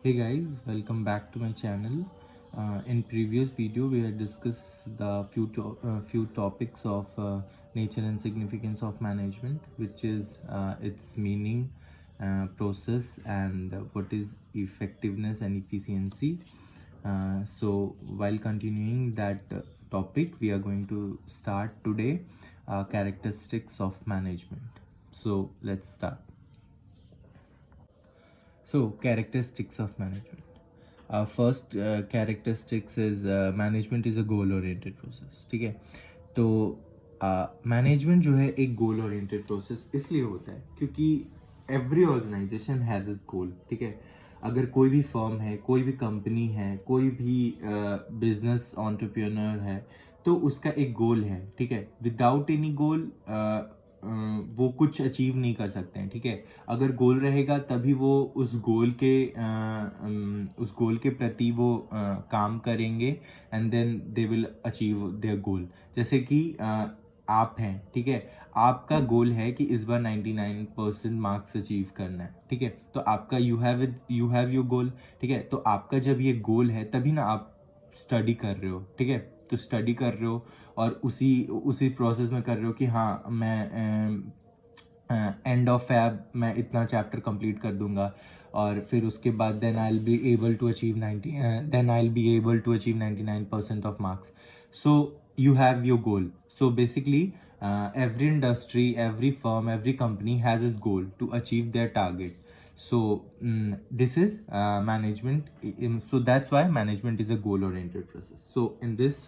Hey guys, welcome back to my channel. In previous video, we had discussed the few topics of nature and significance of management, which is its meaning, process, and what is effectiveness and efficiency. So while continuing that topic, we are going to start today characteristics of management. So let's start. So characteristics of management. First characteristics is management is a goal oriented process. ठीक है, तो management जो है एक goal oriented process इसलिए होता है क्योंकि every organization has this goal. ठीक है, अगर कोई भी फर्म है, कोई भी कंपनी है, कोई भी बिजनेस एंटरप्रेन्योर है, तो उसका एक गोल है. ठीक है, विदाउट एनी गोल वो कुछ अचीव नहीं कर सकते हैं. ठीक है, अगर गोल रहेगा तभी वो उस गोल के प्रति वो काम करेंगे and then they will achieve their goal. जैसे कि आप हैं. ठीक है, आपका गोल है कि इस बार 99% मार्क्स अचीव करना है. ठीक है, तो आपका यू हैव योर गोल. ठीक है, तो आपका जब ये गोल है तभी ना आप स्टडी कर रहे हो. ठीक है, तो स्टडी कर रहे हो और उसी प्रोसेस में कर रहे हो कि हाँ मैं एंड ऑफ फैब मैं इतना चैप्टर कंप्लीट कर दूंगा और फिर उसके बाद then I will be able to achieve 99% of marks. So you have your goal. So basically every industry, every firm, every company has its goal to achieve their target. So this is management. So that's why management is a goal oriented process. So in this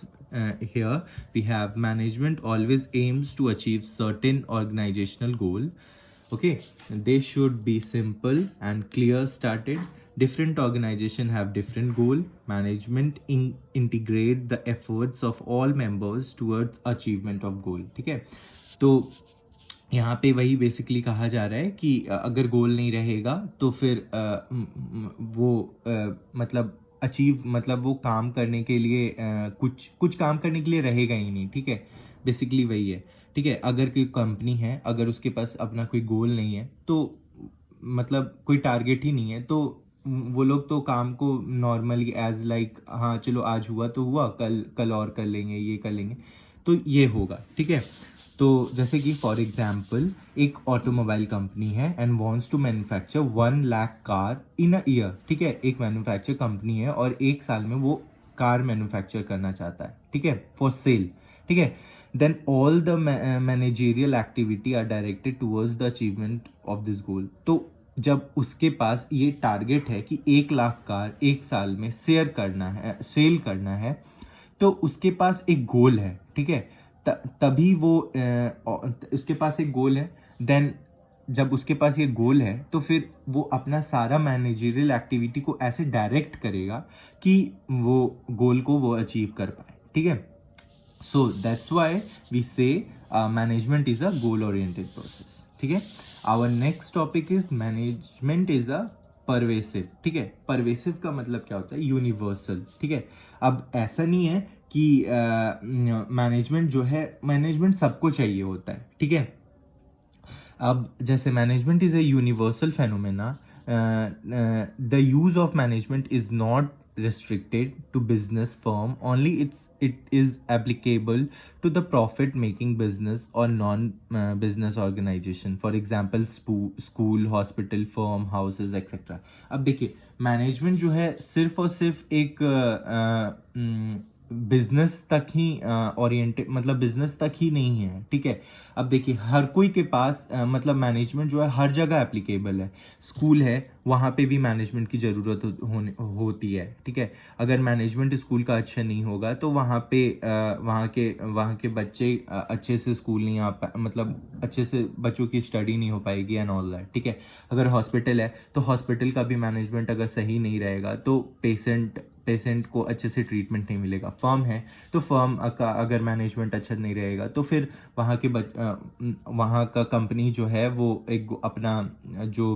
here we have management always aims to achieve certain organizational goal. Okay, they should be simple and clear started. Different organizations have different goal. Management integrate the efforts of all members towards achievement of goal. ठीक है, तो यहाँ पे वही basically कहा जा रहा है कि अगर गोल नहीं रहेगा तो फिर वो मतलब अचीव मतलब वो काम करने के लिए कुछ काम करने के लिए रहेगा ही नहीं. ठीक है, बेसिकली वही है. ठीक है, अगर कोई कंपनी है, अगर उसके पास अपना कोई गोल नहीं है तो मतलब कोई टारगेट ही नहीं है, तो वो लोग तो काम को नॉर्मली एज लाइक हाँ चलो आज हुआ तो हुआ, कल और कर लेंगे, ये कर लेंगे, तो ये होगा. ठीक है, तो जैसे कि फॉर एग्जांपल एक ऑटोमोबाइल कंपनी है and wants to manufacture 1 lakh car in a year. ठीक है, एक मैन्युफैक्चर कंपनी है और एक साल में वो कार मैन्युफैक्चर करना चाहता है. ठीक है, फॉर सेल. ठीक है, then all the managerial activity are directed towards the achievement of this goal. तो जब उसके पास ये टारगेट है कि 1 लाख कार एक साल में सेल करना है, तो उसके पास एक गोल है. ठीक है, तभी वो उसके पास एक गोल है. देन जब उसके पास ये गोल है तो फिर वो अपना सारा मैनेजरियल एक्टिविटी को ऐसे डायरेक्ट करेगा कि वो गोल को वो अचीव कर पाए. ठीक है, so that's why we say management is a goal oriented process. ठीक है, our next topic is management is a pervasive. ठीक है, pervasive का मतलब क्या होता है? यूनिवर्सल. ठीक है, अब ऐसा नहीं है कि मैनेजमेंट जो है मैनेजमेंट सबको चाहिए होता है. ठीक है, अब जैसे management is a universal phenomena. The use of management is not restricted to business firm only. It is applicable to the profit making business or non business organization, for example school, hospital, firm, houses, etc. अब देखिए management जो है सिर्फ और सिर्फ एक business तक ही oriented मतलब बिजनेस तक ही नहीं है. ठीक है, अब देखिए हर कोई के पास मतलब मैनेजमेंट जो है हर जगह एप्लीकेबल है. स्कूल है, वहाँ पे भी मैनेजमेंट की ज़रूरत होती है. ठीक है, अगर मैनेजमेंट स्कूल का अच्छा नहीं होगा तो वहाँ पे वहाँ के बच्चे अच्छे से स्कूल नहीं मतलब अच्छे से बच्चों की स्टडी नहीं हो पाएगी एंड ऑल दैट. ठीक है, अगर हॉस्पिटल है तो हॉस्पिटल का भी मैनेजमेंट अगर सही नहीं रहेगा तो पेशेंट को अच्छे से ट्रीटमेंट नहीं मिलेगा. फर्म है तो फर्म का अगर मैनेजमेंट अच्छा नहीं रहेगा तो फिर वहाँ का कंपनी जो है वो एक अपना जो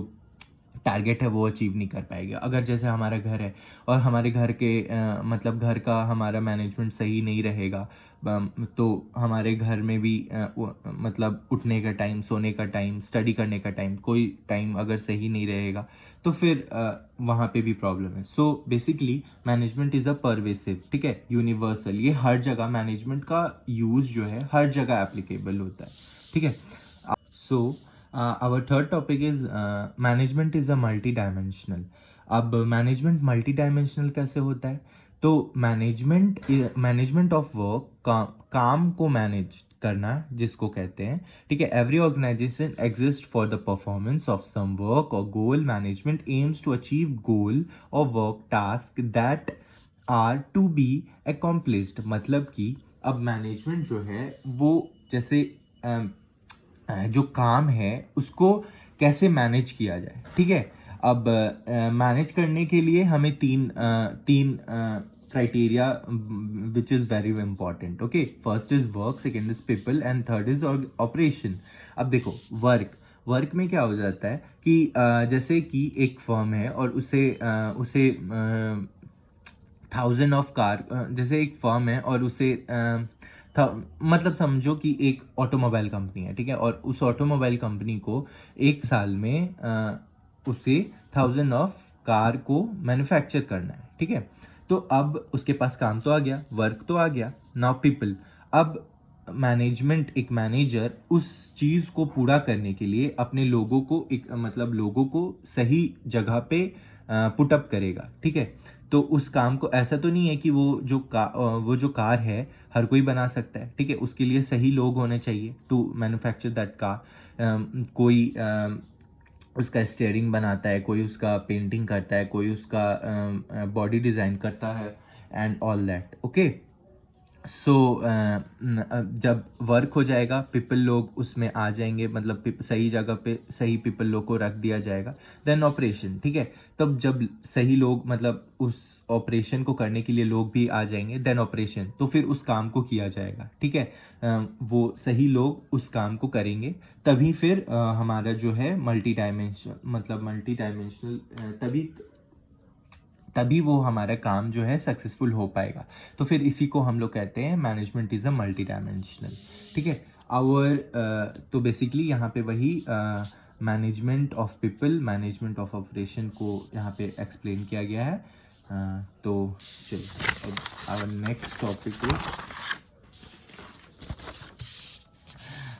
टारगेट है वो अचीव नहीं कर पाएगा। अगर जैसे हमारा घर है और हमारे घर के मतलब घर का हमारा मैनेजमेंट सही नहीं रहेगा, तो हमारे घर में भी मतलब उठने का टाइम, सोने का टाइम, स्टडी करने का टाइम, कोई टाइम अगर सही नहीं रहेगा तो फिर वहाँ पे भी प्रॉब्लम है। So basically management is a pervasive, ठीक है, यूनिवर्सल। ये हर जगह मैनेजमेंट का यूज़ जो है हर जगह एप्लीकेबल होता है, ठीक है। So our third topic is management is a multi dimensional. अब मैनेजमेंट मल्टी डायमेंशनल कैसे होता है? तो मैनेजमेंट ऑफ वर्क, काम को मैनेज करना जिसको कहते हैं, ठीक है। Every organization exist for the performance of some work और goal. Management aims to achieve goal और work task that are to be accomplished. मतलब कि अब मैनेजमेंट जो है वो जैसे जो काम है उसको कैसे मैनेज किया जाए, ठीक है। अब मैनेज करने के लिए हमें तीन criteria which is very important, okay. First is work, second is people and third is operation. अब देखो वर्क में क्या हो जाता है कि जैसे कि एक फर्म है और उसे थाउजेंड ऑफ कार, जैसे एक फर्म है और उसे था, मतलब समझो कि एक ऑटोमोबाइल कंपनी है, ठीक है, और उस ऑटोमोबाइल कंपनी को एक साल में उसे थाउजेंड ऑफ कार को मैन्युफैक्चर करना है, ठीक है। तो अब उसके पास काम तो आ गया, वर्क तो आ गया, नाउ पीपल। अब मैनेजमेंट, एक मैनेजर उस चीज़ को पूरा करने के लिए अपने लोगों को मतलब लोगों को सही जगह पे पुट अप करेगा, ठीक है। तो उस काम को ऐसा तो नहीं है कि वो जो कार है हर कोई बना सकता है, ठीक है। उसके लिए सही लोग होने चाहिए टू मैन्युफैक्चर दैट कार। कोई उसका स्टीयरिंग बनाता है, कोई उसका पेंटिंग करता है, कोई उसका बॉडी डिज़ाइन करता है एंड ऑल दैट, ओके। सो जब वर्क हो जाएगा, पीपल लोग उसमें आ जाएंगे, मतलब सही जगह पे सही पीपल लोग को रख दिया जाएगा। देन ऑपरेशन, ठीक है। तब जब सही लोग, मतलब उस ऑपरेशन को करने के लिए लोग भी आ जाएंगे, देन ऑपरेशन, तो फिर उस काम को किया जाएगा, ठीक है। वो सही लोग उस काम को करेंगे, तभी फिर हमारा जो है मल्टी डायमेंशनल तभी वो हमारा काम जो है सक्सेसफुल हो पाएगा। तो फिर इसी को हम लोग कहते हैं management is a multi dimensional, ठीक है। तो बेसिकली यहाँ पे वही management of people, management of operation को यहाँ पे एक्सप्लेन किया गया है। तो चलो अब our next topic is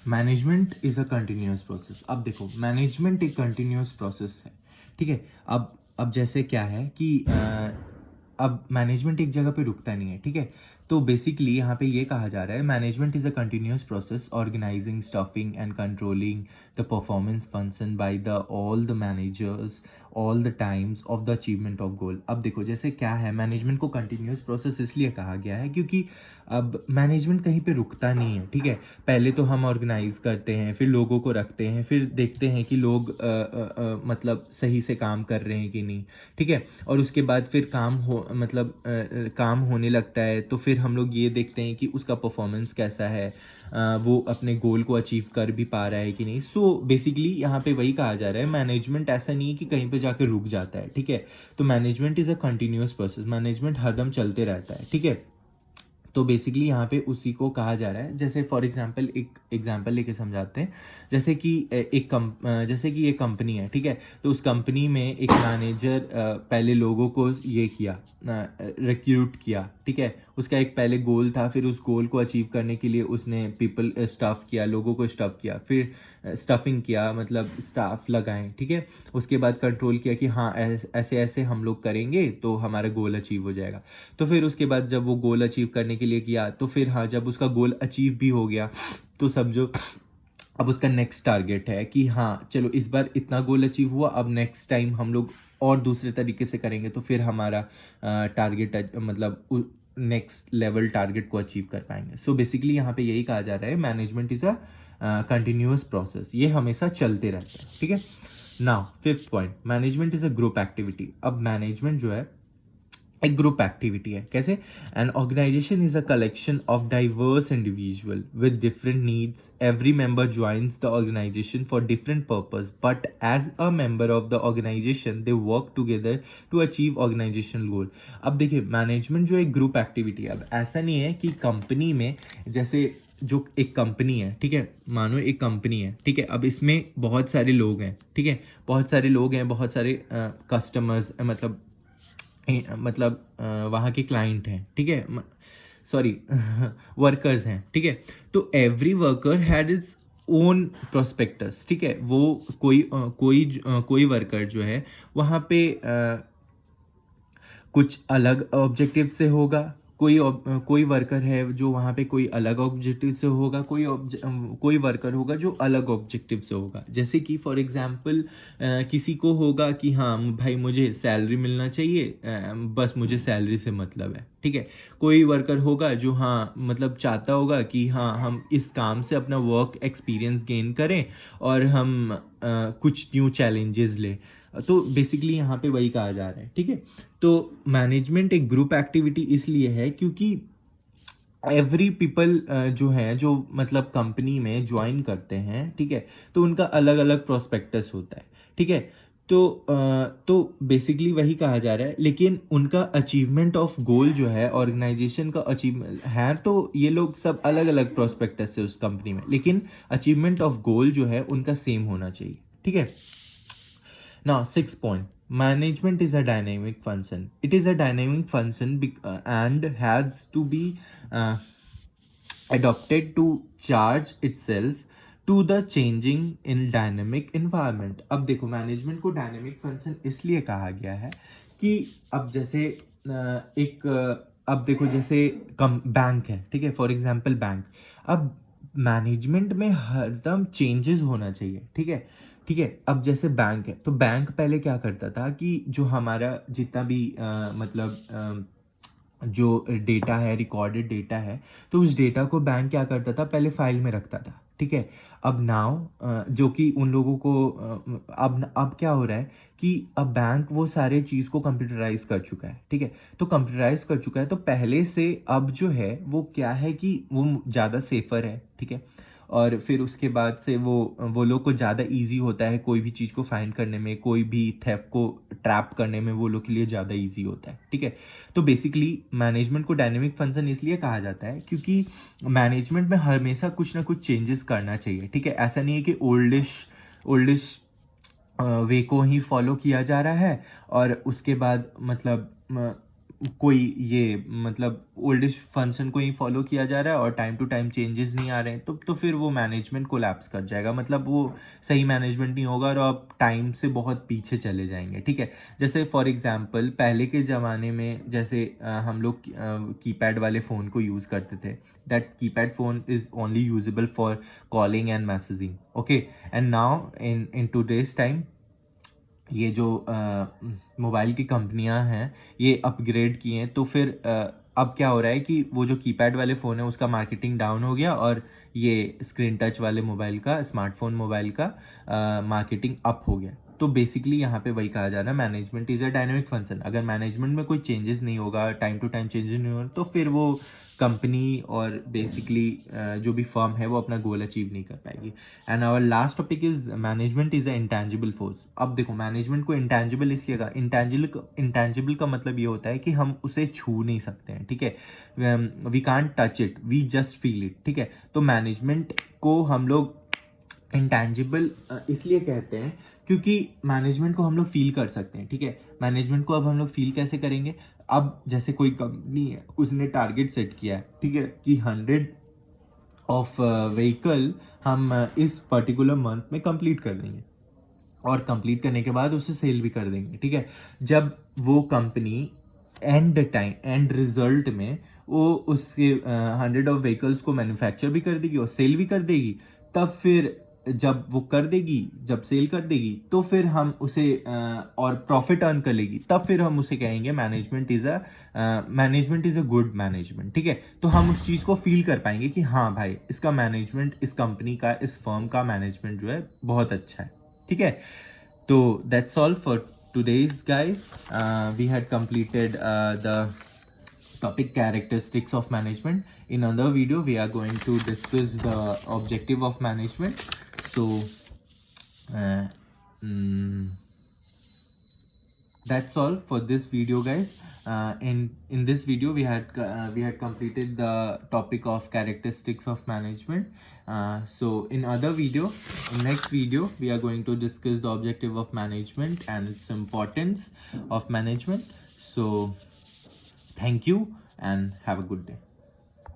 management is a continuous process. अब देखो, मैनेजमेंट एक कंटिन्यूस प्रोसेस है, ठीक है। अब जैसे क्या है कि अब मैनेजमेंट एक जगह पे रुकता नहीं है, ठीक है। तो बेसिकली यहाँ पे ये कहा जा रहा है management is a continuous process organizing, staffing and controlling the performance function by the all the managers all the times of the achievement of goal. अब देखो जैसे क्या है, मैनेजमेंट को कंटिन्यूस प्रोसेस इसलिए कहा गया है क्योंकि अब मैनेजमेंट कहीं पे रुकता नहीं है, ठीक है। पहले तो हम ऑर्गेनाइज करते हैं, फिर लोगों को रखते हैं, फिर देखते हैं कि लोग मतलब सही से काम कर रहे हैं कि नहीं, ठीक है। और उसके बाद फिर काम होने लगता है, तो फिर हम लोग ये देखते हैं कि उसका परफॉर्मेंस कैसा है, वो अपने गोल को अचीव कर भी पा रहा है कि नहीं। सो बेसिकली यहाँ पे वही कहा जा रहा है, मैनेजमेंट ऐसा नहीं है कि कहीं पे जाकर रुक जाता है, ठीक है। तो management is a continuous process, management हरदम चलते रहता है, ठीक है। तो बेसिकली यहाँ पे उसी को कहा जा रहा है। जैसे फॉर एग्जांपल एक एग्जांपल लेके समझाते हैं। जैसे कि एक कंपनी है, ठीक है। तो उस कंपनी में एक मैनेजर पहले लोगों को ये किया, रिक्रूट किया, ठीक है। उसका एक पहले गोल था, फिर उस गोल को अचीव करने के लिए उसने पीपल स्टाफ किया, लोगों को स्टाफ किया, फिर स्टाफिंग किया, मतलब स्टाफ लगाएं, ठीक है। उसके बाद कंट्रोल किया कि हाँ ऐसे ऐसे हम लोग करेंगे तो हमारा गोल अचीव हो जाएगा। तो फिर उसके बाद जब वो गोल अचीव करने के लिए किया, तो फिर हाँ जब उसका गोल अचीव भी हो गया, तो समझो अब उसका नेक्स्ट टारगेट है कि हाँ चलो इस बार इतना गोल अचीव हुआ, अब नेक्स्ट टाइम हम लोग और दूसरे तरीके से करेंगे, तो फिर हमारा टारगेट मतलब नेक्स्ट लेवल टारगेट को अचीव कर पाएंगे। सो बेसिकली यहाँ पे यही कहा जा रहा है management is a continuous process, ये हमेशा चलते रहता है, ठीक है। Now fifth point, management is a group activity. अब मैनेजमेंट जो है एक ग्रुप एक्टिविटी है। कैसे? An organisation is a collection of diverse individual with different needs. Every member joins the organisation for different purpose, but as a member of the organisation they work together to achieve organisational goal. अब देखिए, management जो एक group activity है, अब ऐसा नहीं है कि कंपनी में जैसे जो एक कंपनी है, ठीक है, मानो एक कंपनी है, ठीक है, अब इसमें बहुत सारे लोग हैं, ठीक है, बहुत सारे लोग हैं, बहुत सारे कस्टमर्स मतलब वहाँ के क्लाइंट हैं, ठीक है, सॉरी वर्कर्स हैं, ठीक है। तो every worker had its own prospectus, ठीक है, वो कोई वर्कर जो है वहाँ पे कुछ अलग ऑब्जेक्टिव से होगा, कोई वर्कर है जो वहाँ पे कोई अलग ऑब्जेक्टिव से होगा, कोई वर्कर होगा जो अलग ऑब्जेक्टिव से होगा। जैसे कि फॉर एग्जांपल किसी को होगा कि हाँ भाई मुझे सैलरी मिलना चाहिए, बस मुझे सैलरी से मतलब है, ठीक है। कोई वर्कर होगा जो हाँ मतलब चाहता होगा कि हाँ हम इस काम से अपना वर्क एक्सपीरियंस गेन करें और हम कुछ न्यू चैलेंजेस लें। तो बेसिकली यहाँ पे वही कहा जा रहा है, ठीक है। तो मैनेजमेंट एक ग्रुप एक्टिविटी इसलिए है क्योंकि एवरी पीपल जो है जो मतलब कंपनी में ज्वाइन करते हैं, ठीक है, तो उनका अलग अलग प्रोस्पेक्टस होता है, ठीक है। तो बेसिकली वही कहा जा रहा है, लेकिन उनका अचीवमेंट ऑफ गोल जो है ऑर्गेनाइजेशन का अचीवमेंट है, तो ये लोग सब अलग अलग प्रोस्पेक्टस से उस कंपनी में, लेकिन अचीवमेंट ऑफ गोल जो है उनका सेम होना चाहिए, ठीक है। Now, sixth point, management is a dynamic function. It is a dynamic function and has to be adapted to charge itself to the changing in dynamic environment. अब देखो, मैनेजमेंट को डायनेमिक फंक्शन इसलिए कहा गया है कि अब जैसे अब देखो जैसे कम बैंक है, ठीक है, फॉर एग्जांपल बैंक। अब मैनेजमेंट में हरदम चेंजेस होना चाहिए, ठीक है, ठीक है। अब जैसे बैंक है, तो बैंक पहले क्या करता था कि जो हमारा जितना भी जो डेटा है, रिकॉर्डेड डेटा है, तो उस डेटा को बैंक क्या करता था, पहले फाइल में रखता था, ठीक है। अब नाउ जो कि उन लोगों को अब क्या हो रहा है कि अब बैंक वो सारे चीज़ को कंप्यूटराइज कर चुका है, ठीक है। तो कंप्यूटराइज कर चुका है, तो पहले से अब जो है वो क्या है कि वो ज़्यादा सेफर है, ठीक है। और फिर उसके बाद से वो लोग को ज़्यादा इजी होता है कोई भी चीज़ को फाइंड करने में, कोई भी थेफ्ट को ट्रैप करने में वो लोग के लिए ज़्यादा इजी होता है, ठीक है। तो बेसिकली मैनेजमेंट को डायनेमिक फंक्शन इसलिए कहा जाता है क्योंकि मैनेजमेंट में हमेशा कुछ ना कुछ चेंजेस करना चाहिए, ठीक है। ऐसा नहीं है कि ओल्डिश वे को ही फॉलो किया जा रहा है और उसके बाद मतलब कोई ये मतलब ओल्डेस्ट फंक्शन को ही फॉलो किया जा रहा है और टाइम टू टाइम चेंजेस नहीं आ रहे हैं, तो फिर वो मैनेजमेंट कोलैप्स कर जाएगा, मतलब वो सही मैनेजमेंट नहीं होगा और आप टाइम से बहुत पीछे चले जाएंगे, ठीक है। जैसे फॉर एग्जांपल पहले के ज़माने में जैसे हम लोग कीपैड वाले फ़ोन को यूज़ करते थे, that keypad phone is only usable for calling and messaging, okay. And now in today's time ये जो मोबाइल की कंपनियां हैं ये अपग्रेड किए हैं, तो फिर अब क्या हो रहा है कि वो जो कीपैड वाले फ़ोन है उसका मार्केटिंग डाउन हो गया और ये स्क्रीन टच वाले मोबाइल का, स्मार्टफोन मोबाइल का मार्केटिंग अप हो गया। तो बेसिकली यहाँ पे वही कहा जा रहा है, management is a dynamic function. अगर मैनेजमेंट में कोई चेंजेस नहीं होगा, टाइम टू टाइम चेंजेस नहीं होगा, तो फिर वो कंपनी और बेसिकली जो भी फर्म है वो अपना गोल अचीव नहीं कर पाएगी। And our last topic is management is a intangible force. अब देखो, मैनेजमेंट को इंटेंजिबल इसलिए कहा, इंटेंजिबल का मतलब ये होता है कि हम उसे छू नहीं सकते हैं, ठीक है। We can't touch it, we just feel it, ठीक है। तो मैनेजमेंट को हम लोग इंटेंजिबल इसलिए कहते हैं क्योंकि मैनेजमेंट को हम लोग फील कर सकते हैं, ठीक है। मैनेजमेंट को अब हम लोग फील कैसे करेंगे? अब जैसे कोई कंपनी है, उसने टारगेट सेट किया है, ठीक है, कि 100 ऑफ व्हीकल हम इस पर्टिकुलर मंथ में कंप्लीट कर देंगे और कंप्लीट करने के बाद उसे सेल भी कर देंगे, ठीक है। जब वो कंपनी एंड रिजल्ट में वो उसके 100 ऑफ व्हीकल्स को मैन्युफैक्चर भी कर देगी और सेल भी कर देगी, तब फिर जब वो कर देगी, जब सेल कर देगी, तो फिर हम उसे और प्रॉफिट अर्न कर लेगी, तब फिर हम उसे कहेंगे management is a good management, ठीक है। तो हम उस चीज़ को फील कर पाएंगे कि हाँ भाई, इसका मैनेजमेंट, इस कंपनी का, इस फर्म का मैनेजमेंट जो है बहुत अच्छा है, ठीक है। तो that's all for today's guys, we had completed the topic characteristics of management. In another video we are going to discuss the objective of management. So uh, mm, that's all for this video guys. In this video we had completed the topic of characteristics of management. So in next video we are going to discuss the objective of management and its importance of management. So thank you and have a good day.